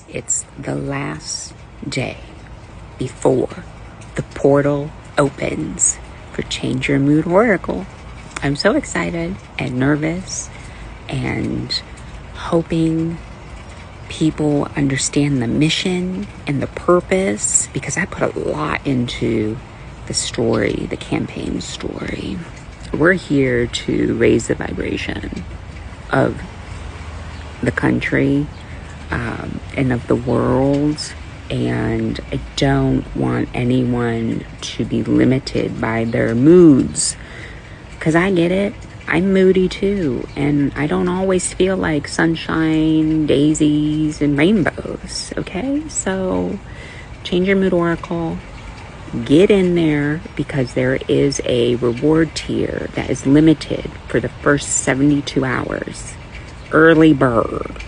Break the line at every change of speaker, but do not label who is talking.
It's the last day before the portal opens for Change Your Mood Oracle. I'm so excited and nervous and hoping people understand the mission and the purpose, because I put a lot into the story, the campaign story. We're here to raise the vibration of the country and of the world, and I don't want anyone to be limited by their moods, because I get it. I'm moody too, and I don't always feel like sunshine, daisies, and rainbows, okay? So Change Your Mood Oracle, get in there, because there is a reward tier that is limited for the first 72 hours. Early bird.